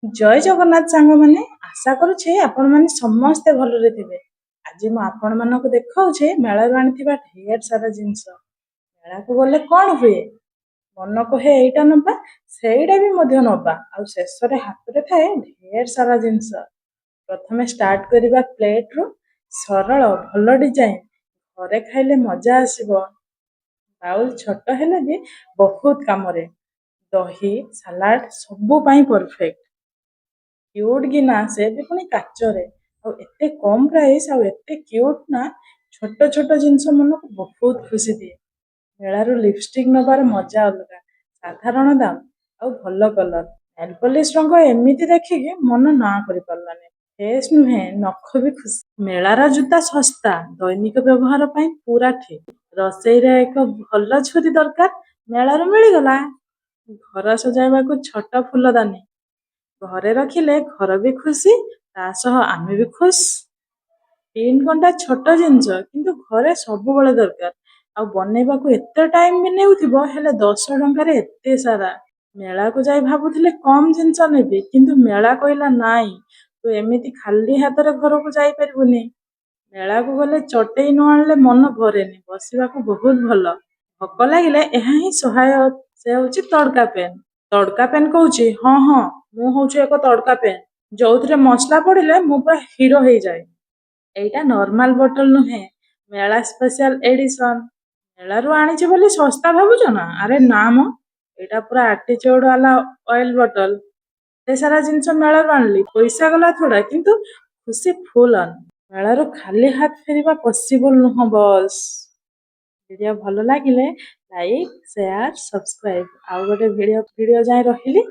ଜୟ ଜଗନ୍ନାଥ ସାଙ୍ଗମାନେ। ଆଶା କରୁଛି ଆପଣମାନେ ସମସ୍ତେ ଭଲରେ ଥିବେ। ଆଜି ମୁଁ ଆପଣମାନଙ୍କୁ ଦେଖାଉଛି ମେଳାରୁ ଆଣିଥିବା ଢେର ସାରା ଜିନିଷ। ମେଳାକୁ ଗଲେ କ'ଣ ହୁଏ? ମନ କହେ ଏଇଟା ନବା, ସେଇଟା ବି ମଧ୍ୟ ନବା, ଆଉ ଶେଷରେ ହାତରେ ଥାଏ ଢେର ସାରା ଜିନିଷ। ପ୍ରଥମେ ଷ୍ଟାର୍ଟ କରିବା ପ୍ଲେଟରୁ। ସରଳ ଭଲ ଡିଜାଇନ, ଘରେ ଖାଇଲେ ମଜା ଆସିବ। ବାଉଲ ଛୋଟ ହେଲେ ବି ବହୁତ କାମରେ। ଦହି ସାଲାଡ ସବୁ ପାଇଁ ପରଫେକ୍ଟ। କ୍ୟୁଟ୍ ଗିନା, ସେ ବି ପୁଣି କାଚରେ। ଆଉ ଏତେ କମ୍ ପ୍ରାଇସ୍ ଆଉ ଏତେ କ୍ୟୁଟ୍ ନା, ଛୋଟ ଛୋଟ ଜିନିଷ ମନକୁ ବହୁତ ଖୁସି ଦିଏ। ମେଳାରୁ ଲିପଷ୍ଟିକ୍ ନେବାର ମଜା ଅଲଗା। ସାଧାରଣ ଦାମ ଆଉ ଭଲ କଲର। ନେଲ୍ ପଲିଶ ରଙ୍ଗ ଏମିତି ଦେଖିକି ମନ ନାଁ କରିପାରିଲାନି। ଫେସ୍ ନୁହେଁ, ନଖ ବି ଖୁସି। ମେଳାର ଜୁତା ଶସ୍ତା, ଦୈନିକ ବ୍ୟବହାର ପାଇଁ ପୁରା ଠିକ୍। ରୋଷେଇରେ ଏକ ଭଲ ଛୁରୀ ଦରକାର, ମେଳାରୁ ମିଳିଗଲା। ଘର ସଜାଇବାକୁ ଛୋଟ ଫୁଲଦାନୀ, ଘରେ ରଖିଲେ ଘର ବି ଖୁସି, ତା ସହ ଆମେ ବି ଖୁସି। ପିନ୍ କଣ୍ଟା ଛୋଟ ଜିନିଷ କିନ୍ତୁ ଘରେ ସବୁବେଳେ ଦରକାର, ଆଉ ବନେଇବାକୁ ଏତେ ଟାଇମ୍ ବି ନେଉଥିବ, ହେଲେ 10 ଟଙ୍କାରେ ଏତେ ସାରା। ମେଳାକୁ ଯାଇ ଭାବୁଥିଲେ କମ୍ ଜିନିଷ ନେବି, କିନ୍ତୁ ମେଳା କହିଲା ନାଇଁ, ତୁ ଏମିତି ଖାଲି ହାତରେ ଘରକୁ ଯାଇପାରିବୁନି। ମେଳାକୁ ଗଲେ ଚଟେଇ ନ ଆଣିଲେ ମନ ଭରେନି, ବସିବାକୁ ବହୁତ ଭଲ। ଭୋକ ଲାଗିଲେ ଏହା ହିଁ ସହାୟ। ସେ ହଉଛି ତଡକା ପେନ୍। ତଡକା ପେନ୍ କହୁଛି, ହଁ ହଁ, ମୁଁ ହଉଛି ଏକ ତଡକା ପେନ୍, ଯୋଉଥିରେ ମସଲା ପଡିଲେ ମୁଁ ପୁରା ହିରୋ ହେଇଯାଏ। ଏଇଟା ନର୍ମାଲ ବୋଟଲ ନୁହେଁ, ମେଳା ସ୍ପେଶାଲ ଏଡିସନ। ମେଳାରୁ ଆଣିଛି ବୋଲି ଶସ୍ତା ଭାବୁଛ ନା? ଆରେ ନା ମ, ଏଇଟା ପୁରା ଆଟିଚ୍ୟୁଡ ବାଲା ଅଏଲ ବୋଟଲ। ଏତେ ସାରା ଜିନିଷ ମେଳାରୁ ଆଣିଲି, ପଇସା ଗଲା ଥୋଡା, କିନ୍ତୁ ଖୁସି ଫୁଲ ଅନ୍। ମେଳାରୁ ଖାଲି ହାତ ଫେରିବା ପସିବଲ ନୁହଁ ବସ୍। ଭିଡ଼ିଓ ଭଲ ଲାଗିଲେ ଲାଇକ୍, ସେୟାର, ସବସ୍କ୍ରାଇବ। ଆଉ ଗୋଟେ ଭିଡ଼ିଓ ଯାଏ ରହିଲି।